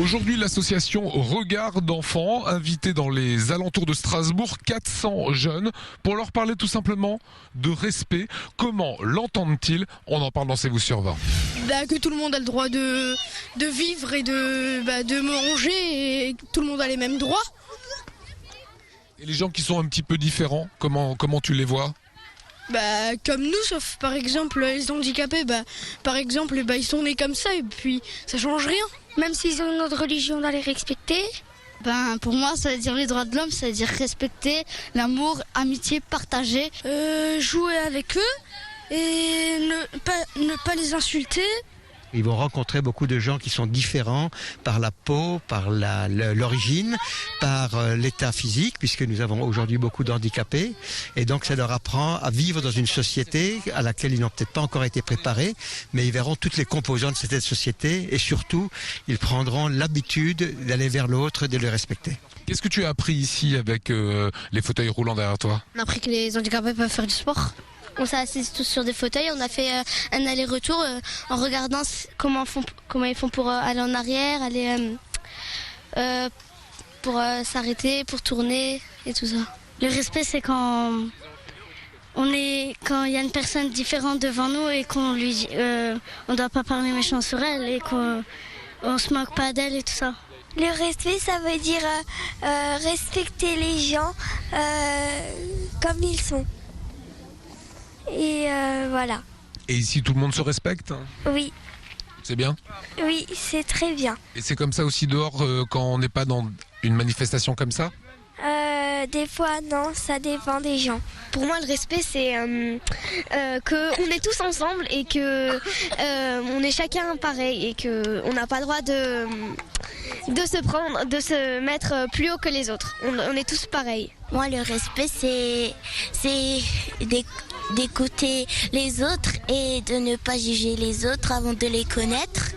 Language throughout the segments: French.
Aujourd'hui, l'association Regard d'enfants invité dans les alentours de Strasbourg 400 jeunes pour leur parler tout simplement de respect. Comment l'entendent-ils? On en parle dans C'est vous sur 20. Que tout le monde a le droit de vivre et de manger et que tout le monde a les mêmes droits. Et les gens qui sont un petit peu différents, comment tu les vois? Comme nous, sauf par exemple les handicapés, par exemple, ils sont nés comme ça et puis ça change rien. Même s'ils ont une autre religion, on doit les respecter. Pour moi, ça veut dire les droits de l'homme, ça veut dire respecter, l'amour, amitié, partager. Jouer avec eux et ne pas les insulter. Ils vont rencontrer beaucoup de gens qui sont différents par la peau, par l'origine, par l'état physique, puisque nous avons aujourd'hui beaucoup d'handicapés. Et donc ça leur apprend à vivre dans une société à laquelle ils n'ont peut-être pas encore été préparés, mais ils verront toutes les composantes de cette société et surtout, ils prendront l'habitude d'aller vers l'autre, de le respecter. Qu'est-ce que tu as appris ici avec les fauteuils roulants derrière toi? On a appris que les handicapés peuvent faire du sport. On s'est assis tous sur des fauteuils, on a fait un aller-retour en regardant comment ils font pour aller en arrière, pour s'arrêter, pour tourner et tout ça. Le respect, c'est quand il y a une personne différente devant nous et qu'on lui dit, on doit pas parler méchant sur elle et qu'on se moque pas d'elle et tout ça. Le respect, ça veut dire respecter les gens comme ils sont. Et voilà. Et ici, tout le monde se respecte? Oui. C'est bien? Oui, c'est très bien. Et c'est comme ça aussi dehors quand on n'est pas dans une manifestation comme ça? Des fois, non, ça dépend des gens. Pour moi, le respect, c'est qu'on est tous ensemble et que on est chacun pareil et qu'on n'a pas le droit de se mettre plus haut que les autres. On est tous pareils. Moi, le respect, c'est d'écouter les autres et de ne pas juger les autres avant de les connaître.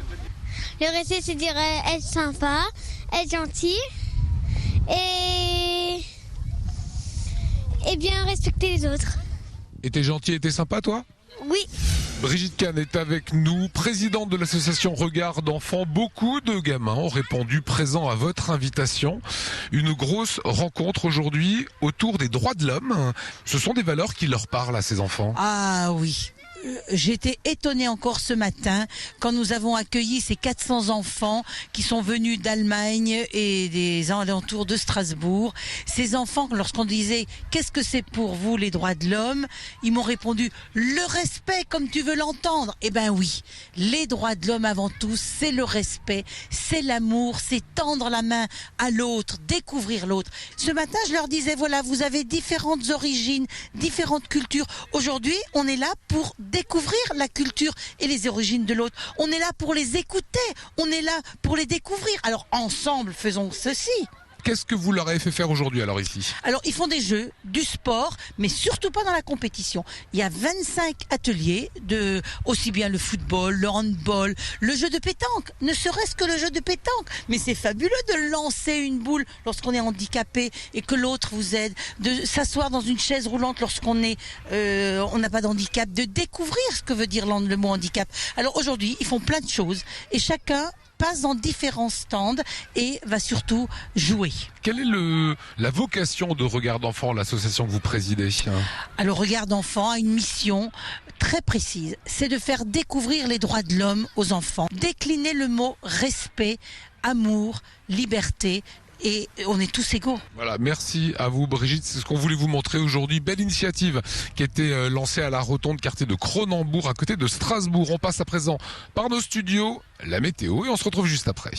Le respect, c'est dire être sympa, être gentil et bien respecter les autres. Et t'es gentil et t'es sympa, toi? Oui. Brigitte Kahn est avec nous, présidente de l'association Regard d'enfants. Beaucoup de gamins ont répondu présents à votre invitation. Une grosse rencontre aujourd'hui autour des droits de l'homme. Ce sont des valeurs qui leur parlent à ces enfants. Ah oui. J'étais étonnée encore ce matin quand nous avons accueilli ces 400 enfants qui sont venus d'Allemagne et des alentours de Strasbourg. Ces enfants, lorsqu'on disait « Qu'est-ce que c'est pour vous les droits de l'homme ?» Ils m'ont répondu « Le respect comme tu veux l'entendre ». Eh ben oui, les droits de l'homme avant tout, c'est le respect, c'est l'amour, c'est tendre la main à l'autre, découvrir l'autre. Ce matin, je leur disais « Voilà, vous avez différentes origines, différentes cultures. Aujourd'hui, on est là pour découvrir la culture et les origines de l'autre. On est là pour les écouter, on est là pour les découvrir. Alors ensemble, faisons ceci. Qu'est-ce que vous leur avez fait faire aujourd'hui alors ici? Alors ils font des jeux, du sport, mais surtout pas dans la compétition. Il y a 25 ateliers de aussi bien le football, le handball, le jeu de pétanque, ne serait-ce que le jeu de pétanque. Mais c'est fabuleux de lancer une boule lorsqu'on est handicapé et que l'autre vous aide, de s'asseoir dans une chaise roulante lorsqu'on est, on n'a pas d'handicap, de découvrir ce que veut dire le mot handicap. Alors aujourd'hui, ils font plein de choses et chacun passe dans différents stands et va surtout jouer. Quelle est la vocation de Regard d'enfants, l'association que vous présidez? Alors Regard d'enfants a une mission très précise, c'est de faire découvrir les droits de l'homme aux enfants, décliner le mot respect, amour, liberté. Et on est tous égaux. Voilà, merci à vous Brigitte, c'est ce qu'on voulait vous montrer aujourd'hui. Belle initiative qui a été lancée à la rotonde quartier de Cronenbourg à côté de Strasbourg. On passe à présent par nos studios, la météo et on se retrouve juste après.